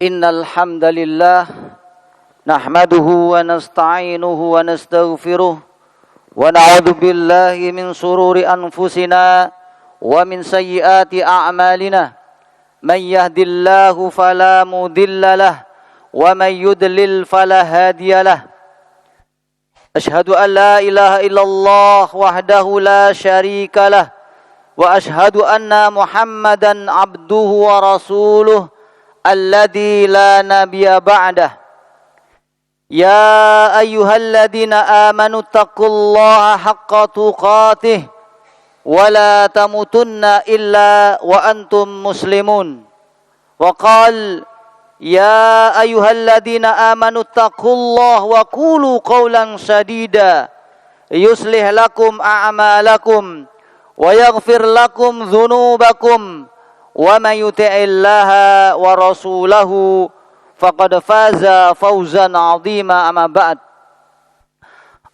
Innal hamdalillah nahmaduhu wa nasta'inuhu wa nastaghfiruh wa na'udzu billahi min shururi anfusina wa min sayyiati a'malina. Man yahdihillahu fala mudilla lahu wa man yudlil fala hadiya lahu. Ashhadu an la ilaha illallah wahdahu la syarika lahu wa ashhadu anna Muhammadan abduhu wa rasuluh alladzi la nabiyya ba'dah. Ya ayyuhalladzina amanu taqullaha haqqa tuqatih wa la tamutunna illa wa antum muslimun. Wa qala ya ayyuhalladzina amanu taqullaha wa qulu qawlan sadida yuslih lakum a'malakum wa yaghfir lakum dhunubakum wa may yuti'illaha wa rasulahu faqad faza fawzan 'azima. Amma ba'd.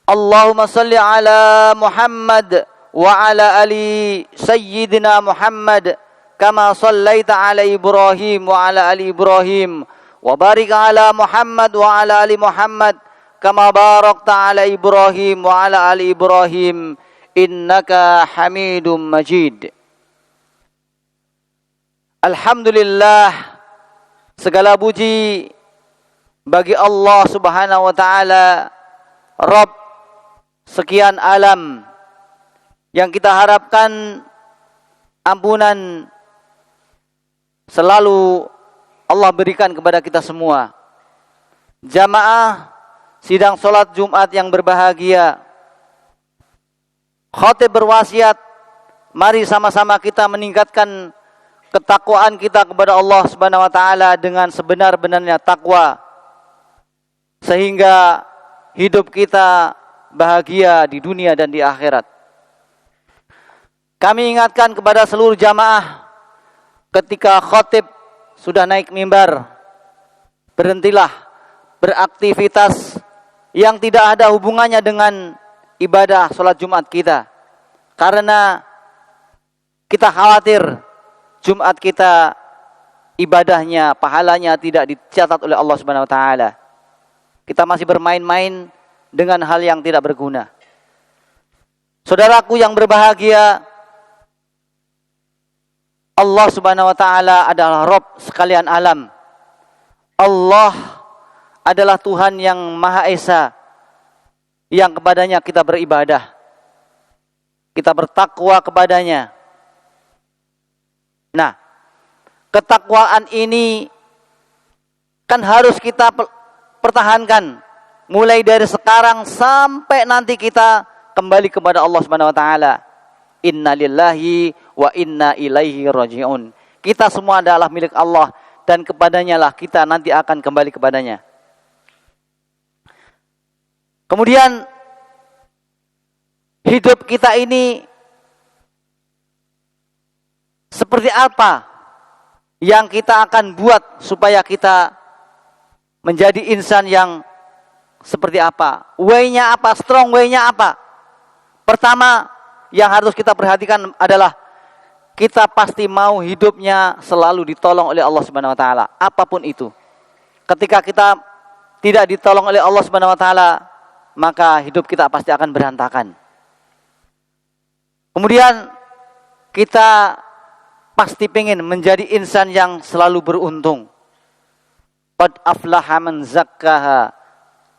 Allahumma shalli ala Muhammad wa ala ali sayyidina Muhammad kama shallaita ala Ibrahim wa ala ali Ibrahim wa barik ala Muhammad wa ala ali Muhammad kama barakta ala Ibrahim wa ala ali Ibrahim innaka Hamidum Majid. Alhamdulillah, segala puji bagi Allah Subhanahu wa taala, Rabb sekian alam, yang kita harapkan ampunan selalu Allah berikan kepada kita semua. Jamaah sidang salat Jumat yang berbahagia, khatib berwasiat, mari sama-sama kita meningkatkan ketakwaan kita kepada Allah Subhanahu wa taala dengan sebenar-benarnya takwa, sehingga hidup kita bahagia di dunia dan di akhirat. Kami ingatkan kepada seluruh jamaah, ketika khatib sudah naik mimbar, berhentilah beraktivitas yang tidak ada hubungannya dengan ibadah salat Jumat kita, karena kita khawatir Jumat kita ibadahnya, pahalanya tidak dicatat oleh Allah Subhanahu wa taala. Kita masih bermain-main dengan hal yang tidak berguna. Saudaraku yang berbahagia, Allah Subhanahu wa taala adalah Rabb sekalian alam. Allah adalah Tuhan yang Maha Esa, yang kepadanya kita beribadah, kita bertakwa kepadanya. Nah, ketakwaan ini kan harus kita pertahankan mulai dari sekarang sampai nanti kita kembali kepada Allah Subhanahu wa taala. Innalillahi wa inna ilaihi raji'un. Kita semua adalah milik Allah dan kepadanya lah kita nanti akan kembali kepadanya. Kemudian hidup kita ini seperti apa yang kita akan buat supaya kita menjadi insan yang seperti apa? Way-nya apa? Strong way-nya apa? Pertama yang harus kita perhatikan adalah kita pasti mau hidupnya selalu ditolong oleh Allah Subhanahu wa taala, apapun itu. Ketika kita tidak ditolong oleh Allah Subhanahu wa taala, maka hidup kita pasti akan berantakan. Kemudian kita pasti pengen menjadi insan yang selalu beruntung. Qad aflaha man zakkaha.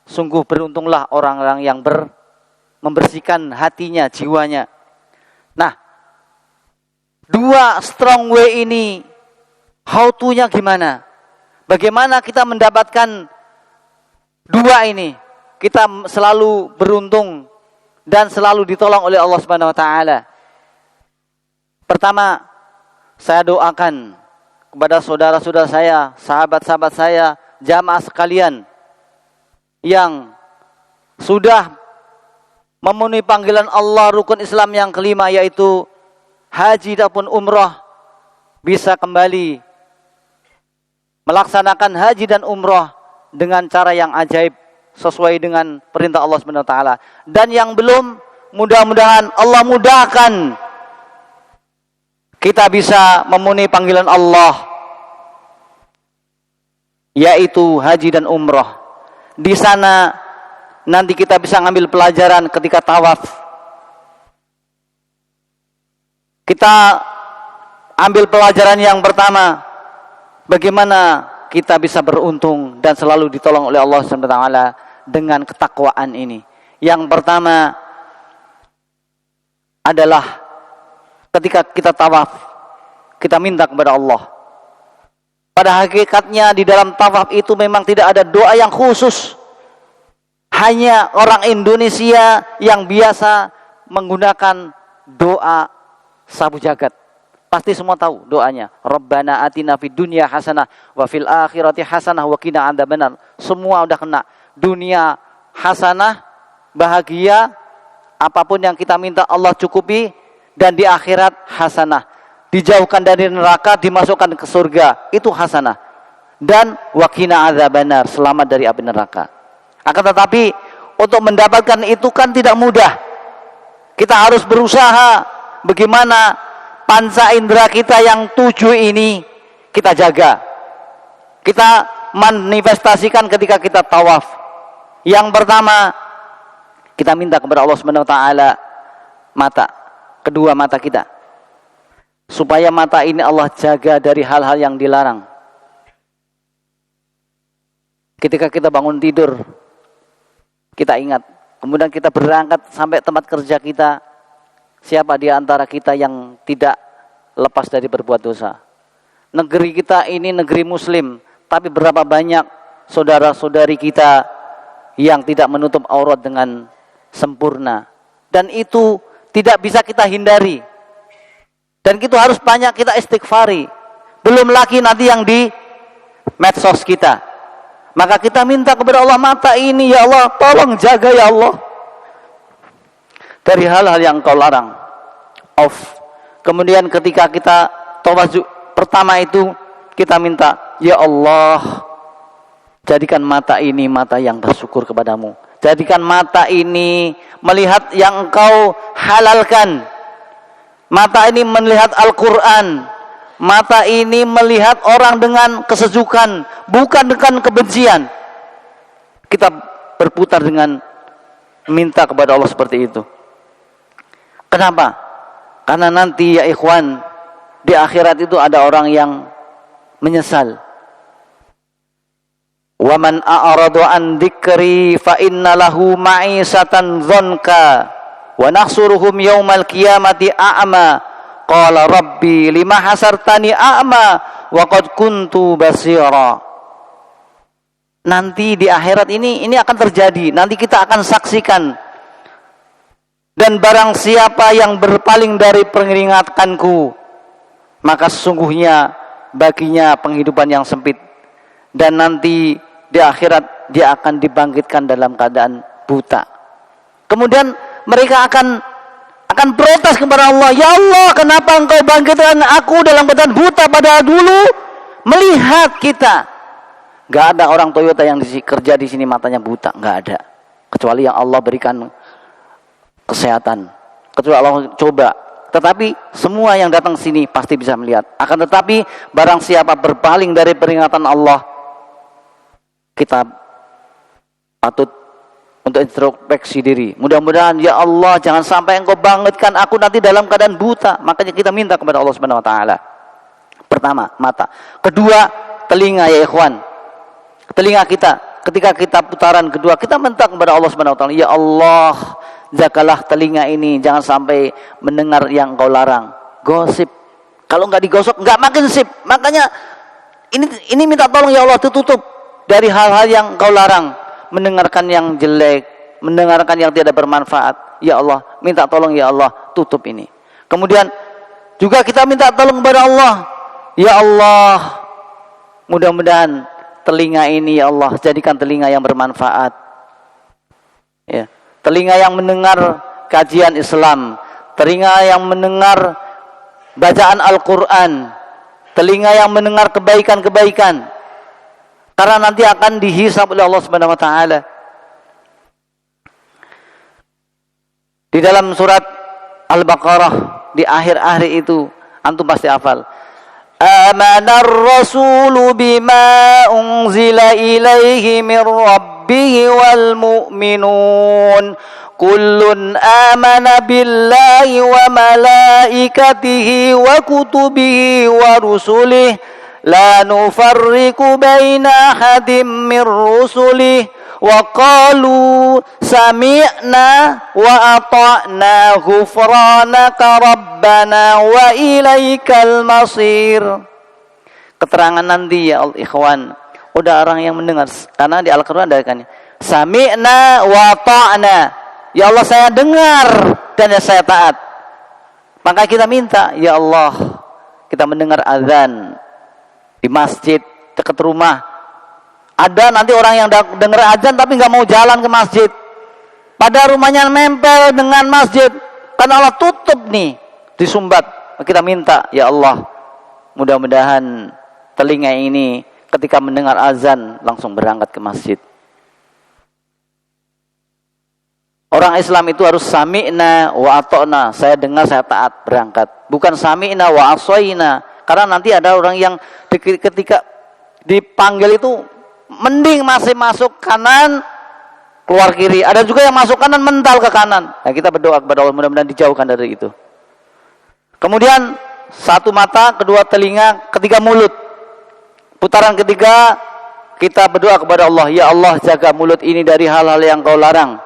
Sungguh beruntunglah orang-orang yang membersihkan hatinya, jiwanya. Nah, dua strong way ini, how to-nya gimana? Bagaimana kita mendapatkan dua ini? Kita selalu beruntung dan selalu ditolong oleh Allah Subhanahu wa taala. Pertama, saya doakan kepada saudara-saudara saya, sahabat-sahabat saya, jamaah sekalian yang sudah memenuhi panggilan Allah, rukun Islam yang kelima, yaitu haji ataupun umrah, bisa kembali melaksanakan haji dan umrah dengan cara yang ajaib sesuai dengan perintah Allah Subhanahu wa taala. Dan yang belum, mudah-mudahan Allah mudahkan kita bisa memenuhi panggilan Allah yaitu haji dan umroh. Di sana nanti kita bisa ngambil pelajaran ketika tawaf. Kita ambil pelajaran yang pertama, bagaimana kita bisa beruntung dan selalu ditolong oleh Allah SWT dengan ketakwaan ini. Yang pertama adalah ketika kita tawaf, kita minta kepada Allah. Pada hakikatnya di dalam tawaf itu memang tidak ada doa yang khusus. Hanya orang Indonesia yang biasa menggunakan doa sabu jagat. Pasti semua tahu doanya. Rabbana atina fid dunya hasanah wa fil akhirati hasanah wa qina adzabannar. Semua udah kena. Dunia hasanah, bahagia, apapun yang kita minta Allah cukupi, dan di akhirat hasanah. Dijauhkan dari neraka, dimasukkan ke surga. Itu hasanah. Dan wa qina adzabannar, selamat dari api neraka. Akan tetapi untuk mendapatkan itu kan tidak mudah. Kita harus berusaha bagaimana panca indera kita yang 7 ini kita jaga. Kita manifestasikan ketika kita tawaf. Yang pertama, kita minta kepada Allah SWT mata, kedua mata kita, supaya mata ini Allah jaga dari hal-hal yang dilarang. Ketika kita bangun tidur, kita ingat, kemudian kita berangkat sampai tempat kerja kita, siapa di antara kita yang tidak lepas dari berbuat dosa? Negeri kita ini negeri muslim, tapi berapa banyak saudara-saudari kita yang tidak menutup aurat dengan sempurna. Dan itu tidak bisa kita hindari. Dan itu harus banyak kita istighfari. Belum lagi nanti yang di medsos kita. Maka kita minta kepada Allah, mata ini ya Allah, tolong jaga ya Allah dari hal-hal yang Kau larang. Off. Kemudian ketika kita tawadhu pertama itu kita minta, ya Allah, jadikan mata ini mata yang bersyukur kepadamu. Jadikan mata ini melihat yang Engkau halalkan. Mata ini melihat Al-Quran. Mata ini melihat orang dengan kesejukan, bukan dengan kebencian. Kita berputar dengan minta kepada Allah seperti itu. Kenapa? Karena nanti ya ikhwan, di akhirat itu ada orang yang menyesal. Wa man a'rada an dzikri fa inna lahu ma'isatan dzanka wa nahsuruhum yaumal qiyamati a'ma. Qala rabbi lima hasartani a'ma wa qad kuntu basira. Nanti di akhirat ini akan terjadi. Nanti kita akan saksikan. Dan barang siapa yang berpaling dari peringatanku, maka sesungguhnya baginya penghidupan yang sempit. Dan nanti di akhirat dia akan dibangkitkan dalam keadaan buta. Kemudian mereka akan protes kepada Allah, ya Allah, kenapa Engkau bangkitkan aku dalam keadaan buta, padahal dulu melihat kita. Gak ada orang Toyota yang kerja di sini matanya buta, gak ada. Kecuali yang Allah berikan kesehatan, kecuali Allah coba. Tetapi semua yang datang sini pasti bisa melihat. Akan tetapi barang siapa berpaling dari peringatan Allah, kita patut untuk introspeksi diri. Mudah-mudahan ya Allah, jangan sampai Engkau bangkitkan aku nanti dalam keadaan buta. Makanya kita minta kepada Allah Subhanahu wa taala. Pertama, mata. Kedua, telinga ya ikhwan. Telinga kita, ketika kita putaran kedua, kita minta kepada Allah Subhanahu wa taala, ya Allah, jagalah telinga ini jangan sampai mendengar yang Kau larang. Gosip. Kalau enggak digosok enggak makin sip. Makanya ini minta tolong ya Allah, ditutup dari hal-hal yang Kau larang. Mendengarkan yang jelek, mendengarkan yang tidak bermanfaat. Ya Allah, minta tolong ya Allah, tutup ini. Kemudian juga kita minta tolong kepada Allah. Ya Allah, mudah-mudahan telinga ini ya Allah, jadikan telinga yang bermanfaat. Ya, telinga yang mendengar kajian Islam, telinga yang mendengar bacaan Al-Quran, telinga yang mendengar kebaikan-kebaikan. Karena nanti akan dihisab oleh Allah Subhanahu wa taala. Di dalam surat Al-Baqarah di akhir-akhir itu antum pasti hafal. Amanar rasulu bima unzila ilaihi min rabbihi wal mu'minun kullun amana billahi wa malaikatihi wa kutubihi wa rusulihi la nufarriqu baina ahadin min rusulihi wa qalu sami'na wa ata'na ghufranaka rabbana wa ilaikal masir. Keterangan nanti ya ikhwan, udah orang yang mendengar, karena di Al-Qur'an ada kan sami'na wa ata'na, ya Allah saya dengar dan ya saya taat. Maka kita minta, ya Allah, kita mendengar azan di masjid dekat rumah. Ada nanti orang yang dengar azan tapi nggak mau jalan ke masjid. Pada rumahnya nempel dengan masjid. Karena Allah tutup nih di Sumbat. Kita minta, ya Allah, mudah-mudahan telinga ini ketika mendengar azan langsung berangkat ke masjid. Orang Islam itu harus sami'na wa ata'na. Saya dengar, saya taat, berangkat. Bukan sami'na wa asoyna. Karena nanti ada orang yang ketika dipanggil itu mending masih masuk kanan keluar kiri. Ada juga yang masuk kanan mental ke kanan. Nah, kita berdoa kepada Allah mudah-mudahan dijauhkan dari itu. Kemudian satu mata, kedua telinga, ketiga mulut. Putaran ketiga kita berdoa kepada Allah, ya Allah jaga mulut ini dari hal-hal yang Kau larang.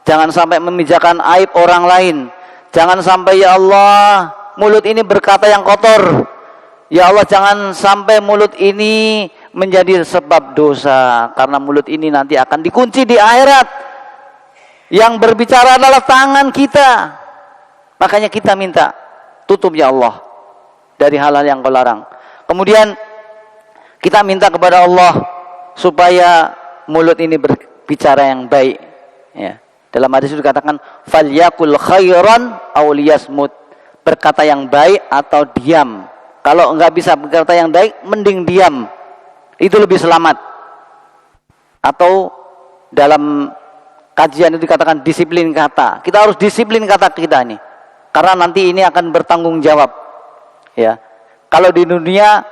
Jangan sampai membicarakan aib orang lain. Jangan sampai ya Allah mulut ini berkata yang kotor. Ya Allah jangan sampai mulut ini menjadi sebab dosa, karena mulut ini nanti akan dikunci di akhirat. Yang berbicara adalah tangan kita. Makanya kita minta tutup ya Allah dari hal-hal yang Kau larang. Kemudian kita minta kepada Allah supaya mulut ini berbicara yang baik, ya. Dalam hadis itu dikatakan falyakul khairan aw liyasmut, berkata yang baik atau diam. Kalau enggak bisa berkata yang baik, mending diam. Itu lebih selamat. Atau dalam kajian itu dikatakan disiplin kata. Kita harus disiplin kata kita ini, karena nanti ini akan bertanggung jawab. Ya, kalau di dunia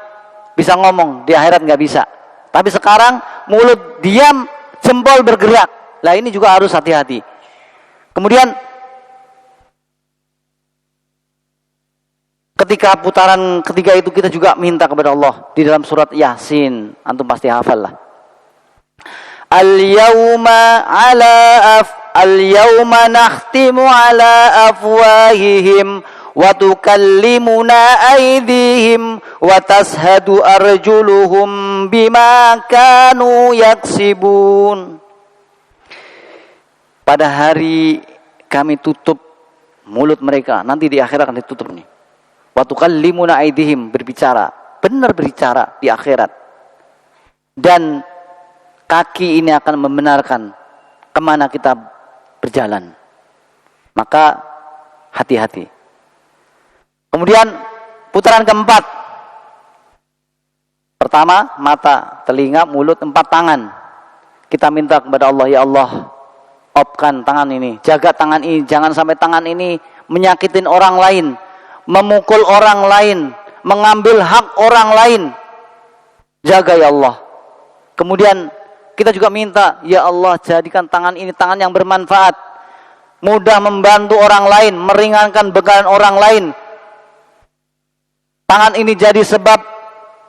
bisa ngomong, di akhirat nggak bisa. Tapi sekarang mulut diam, jempol bergerak. Lah ini juga harus hati-hati. Kemudian ketika putaran ketiga itu kita juga minta kepada Allah di dalam surat Yasin, antum pasti hafal lah. Al-yawma nakhtimu ala afwahihim wa tukallimuna aydihim wa tashhadu arjuluhum bima kanu yaksibun. Pada hari kami tutup mulut mereka, nanti di akhirat akan ditutup nih. Wa tukallimuna aydihim, berbicara, benar berbicara di akhirat. Dan kaki ini akan membenarkan kemana kita berjalan. Maka hati-hati. Kemudian putaran keempat. Pertama mata, telinga, mulut, 4 tangan. Kita minta kepada Allah, ya Allah, opkan tangan ini, jaga tangan ini, jangan sampai tangan ini menyakitin orang lain, memukul orang lain, mengambil hak orang lain. Jaga ya Allah. Kemudian kita juga minta, ya Allah jadikan tangan ini tangan yang bermanfaat, mudah membantu orang lain, meringankan beban orang lain. Tangan ini jadi sebab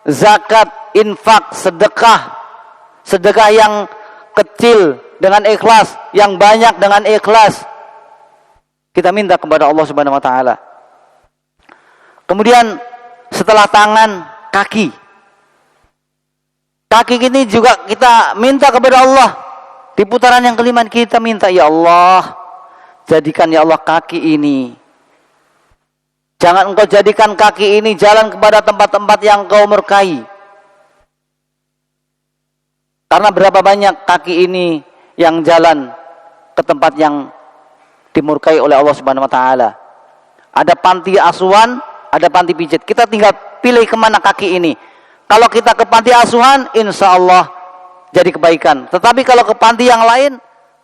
zakat, infak, sedekah. Sedekah yang kecil dengan ikhlas, yang banyak dengan ikhlas. Kita minta kepada Allah Subhanahu wa taala. Kemudian setelah tangan, kaki. Kaki ini juga kita minta kepada Allah. Di putaran yang kelima kita minta, ya Allah, jadikan ya Allah kaki ini, jangan Engkau jadikan kaki ini jalan kepada tempat-tempat yang Engkau murkai. Karena berapa banyak kaki ini yang jalan ke tempat yang dimurkai oleh Allah Subhanahu wa taala. Ada panti asuhan, ada panti pijat. Kita tinggal pilih kemana kaki ini. Kalau kita ke panti asuhan, insya Allah jadi kebaikan. Tetapi kalau ke panti yang lain,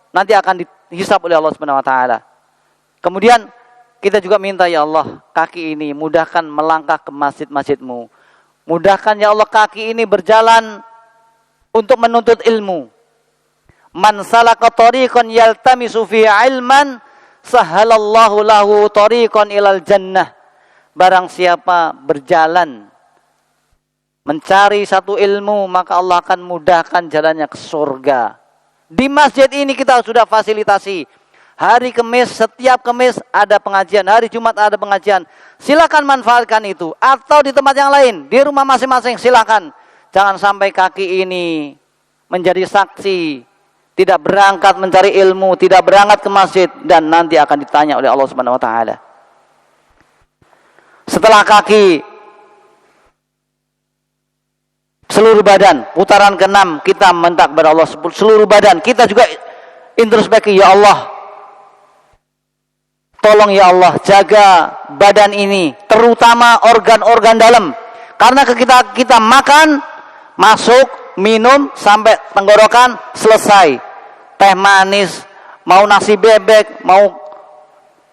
nanti akan dihisab oleh Allah Subhanahu wa taala. Kemudian kita juga minta, ya Allah, kaki ini mudahkan melangkah ke masjid-masjid-Mu, Mudahkan ya Allah kaki ini berjalan untuk menuntut ilmu. Man salaka tariqan yaltamisu fi ilman sahalallahu lahu tariqan ilal jannah. Barang siapa berjalan mencari satu ilmu, maka Allah akan mudahkan jalannya ke surga. Di masjid ini kita sudah fasilitasi. Hari Kamis, setiap Kamis ada pengajian. Hari Jumat ada pengajian. Silakan manfaatkan itu. Atau di tempat yang lain. Di rumah masing-masing silakan. Jangan sampai kaki ini menjadi saksi. Tidak berangkat mencari ilmu. Tidak berangkat ke masjid. Dan nanti akan ditanya oleh Allah Subhanahu Wa Taala. Setelah kaki, seluruh badan. Putaran ke-6 kita minta kepada Allah. Seluruh badan. Kita juga introspeksi. Ya Allah, tolong ya Allah jaga badan ini, terutama organ-organ dalam. Karena kita makan, masuk, minum sampai tenggorokan selesai. Teh manis, mau nasi bebek, mau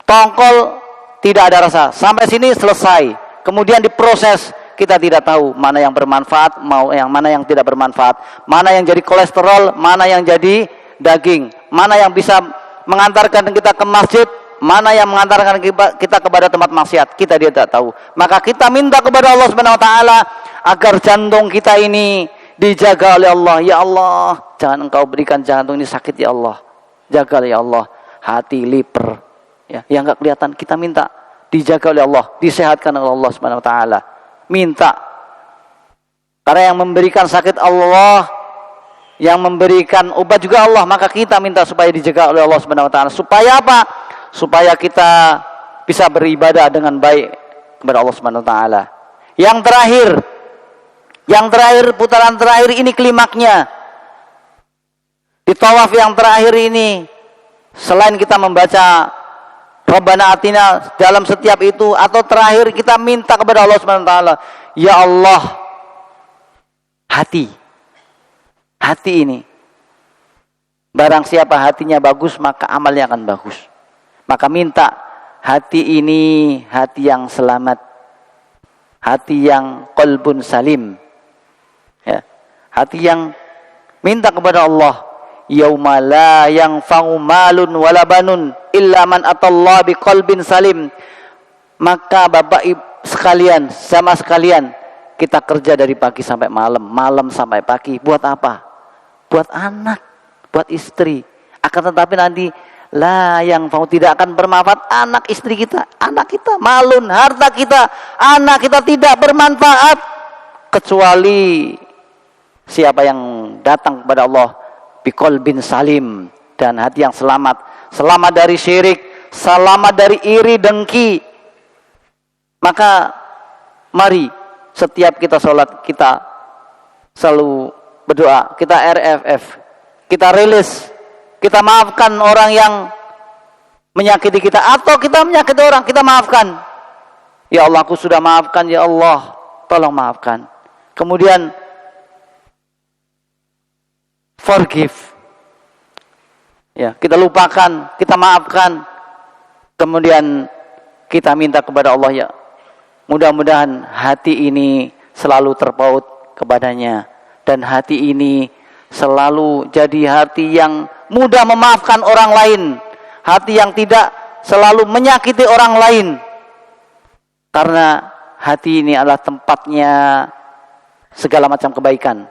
tongkol tidak ada rasa. Sampai sini selesai. Kemudian diproses, kita tidak tahu mana yang bermanfaat, mana yang tidak bermanfaat, mana yang jadi kolesterol, mana yang jadi daging, mana yang bisa mengantarkan kita ke masjid, mana yang mengantarkan kita kepada tempat maksiat, kita tidak tahu. Maka kita minta kepada Allah Subhanahu Wa Taala agar jantung kita ini dijaga oleh Allah. Ya Allah, jangan Engkau berikan jantung ini sakit ya Allah. Jaga ya Allah hati, liver, ya, yang enggak kelihatan kita minta dijaga oleh Allah, disehatkan oleh Allah Subhanahu Wa Taala. Minta. Karena yang memberikan sakit Allah, yang memberikan obat juga Allah, maka kita minta supaya dijaga oleh Allah Subhanahu Wa Taala. Supaya apa? Supaya kita bisa beribadah dengan baik kepada Allah Subhanahu Wa Taala. Yang terakhir, putaran terakhir ini klimaknya. Di tawaf yang terakhir ini, selain kita membaca Rabbana Atina dalam setiap itu, atau terakhir kita minta kepada Allah Subhanahu Wa Taala, ya Allah, hati ini, barang siapa hatinya bagus maka amalnya akan bagus. Maka minta hati ini hati yang selamat, hati yang qalbun salim, ya, hati yang minta kepada Allah, yauma la yanfa'u malun wala banun illa man atallaha biqalbin salim. Maka Bapak Ibu sekalian, sama sekalian, kita kerja dari pagi sampai malam, malam sampai pagi, buat apa? Buat anak, buat istri. Akan tetapi nanti la yang tidak akan bermanfaat anak istri kita, anak kita, malun, harta kita, anak kita tidak bermanfaat kecuali siapa yang datang kepada Allah biqalbin salim, dan hati yang selamat, selamat dari syirik, selamat dari iri dengki. Maka mari setiap kita sholat kita selalu berdoa, kita RFF, kita rilis, kita maafkan orang yang menyakiti kita, atau kita menyakiti orang, kita maafkan. Ya Allah, aku sudah maafkan, ya Allah, tolong maafkan. Kemudian forgive. Ya, kita lupakan, kita maafkan. Kemudian kita minta kepada Allah, ya, mudah-mudahan hati ini selalu terpaut kepadanya, dan hati ini selalu jadi hati yang mudah memaafkan orang lain, hati yang tidak selalu menyakiti orang lain. Karena hati ini adalah tempatnya segala macam kebaikan.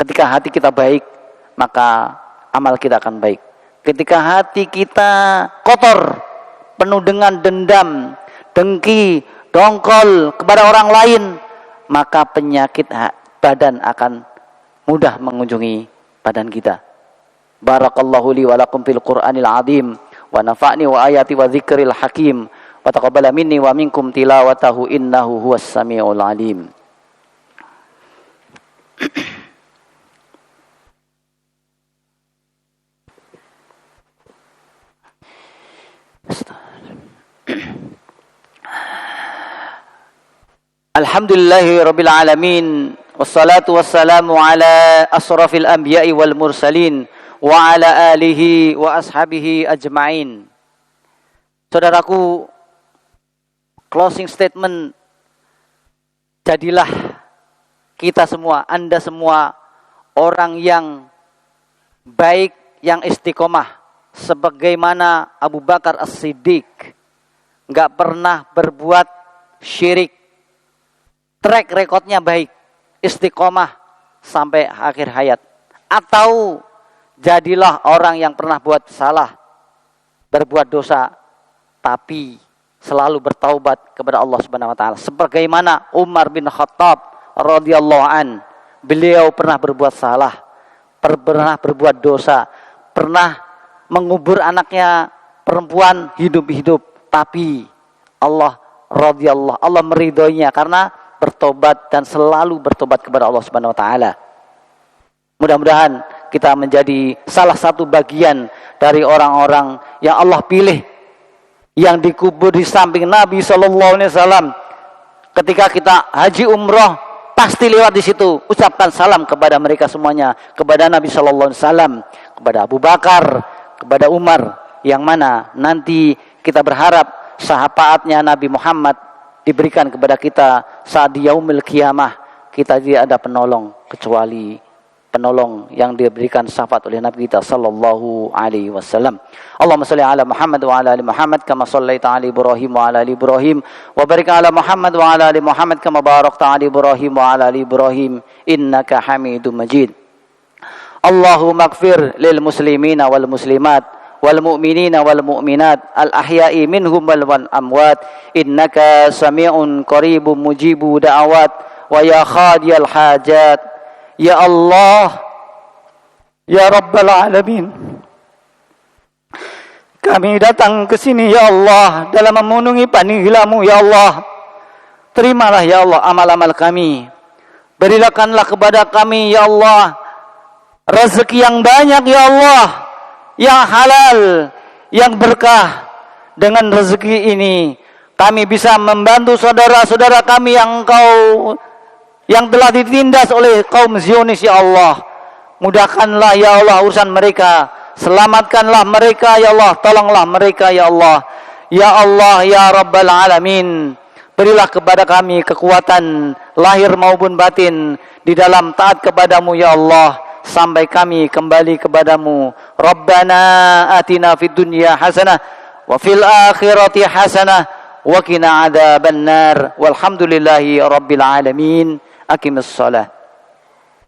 Ketika hati kita baik, maka amal kita akan baik. Ketika hati kita kotor, penuh dengan dendam, dengki, dongkol kepada orang lain, maka penyakit badan akan mudah mengunjungi badan kita. Barakallahu li wa lakum fil Qur'anil azim wa nafa'ni wa ayati wa dzikril hakim wa taqabbala minni wa minkum tilawatahu innahu huwas samiul alim. Alhamdulillahi rabbil alamin, wassalatu wassalamu ala asrafil anbiya'i wal mursalin wa ala alihi wa ashabihi ajma'in. Saudaraku, closing statement, jadilah kita semua, Anda semua orang yang baik, yang istiqomah, sebagaimana Abu Bakar As-Siddiq, nggak pernah berbuat syirik, track recordnya baik, istiqomah sampai akhir hayat. Atau jadilah orang yang pernah buat salah, berbuat dosa, tapi selalu bertaubat kepada Allah Subhanahu wa taala. Sebagaimana Umar bin Khattab radhiyallahu an, beliau pernah berbuat salah, pernah berbuat dosa, pernah mengubur anaknya perempuan hidup-hidup, tapi Allah meridhoinya karena bertobat dan selalu bertobat kepada Allah Subhanahu wa taala. Mudah-mudahan kita menjadi salah satu bagian dari orang-orang yang Allah pilih, yang dikubur di samping Nabi sallallahu alaihi wasallam. Ketika kita haji umroh, pasti lewat di situ. Ucapkan salam kepada mereka semuanya, kepada Nabi sallallahu alaihi wasallam, kepada Abu Bakar, kepada Umar, yang mana nanti kita berharap syafaatnya Nabi Muhammad diberikan kepada kita saat di yaumil qiyamah. Kita tidak ada penolong kecuali penolong yang diberikan syafaat oleh Nabi kita sallallahu alaihi wasallam. Allahumma shalli ala Muhammad wa ala ali Muhammad kama shallaita ala Ibrahim wa ala ali Ibrahim wa barik ala Muhammad wa ala ali Muhammad kama barakta ala Ibrahim wa ala ali Ibrahim innaka Hamidum Majid. Allahumma ighfir lil muslimina wal muslimat wal mu'minina wal mu'minat al ahya'i minhum wal amwat innaka sami'un qaribun mujibu da'awat wa ya khadiyal hajat. Ya Allah, ya Rabbal Alamin, kami datang ke sini ya Allah dalam memenuhi panggilan-Mu ya Allah. Terimalah ya Allah amal-amal kami. Berikanlah kepada kami ya Allah rezeki yang banyak ya Allah, yang halal, yang berkah. Dengan rezeki ini kami bisa membantu saudara-saudara kami yang telah ditindas oleh kaum Zionis ya Allah. Mudahkanlah ya Allah urusan mereka, selamatkanlah mereka ya Allah, tolonglah mereka ya Allah. Ya Allah ya Rabbal Alamin, berilah kepada kami kekuatan lahir maupun batin di dalam taat kepadamu ya Allah, sampai kami kembali kepadamu. Rabbana atina fid dunya hasanah wa fil akhirati hasanah wa qina adzabannar. Walhamdulillahi rabbil alamin. Aqimus shalah.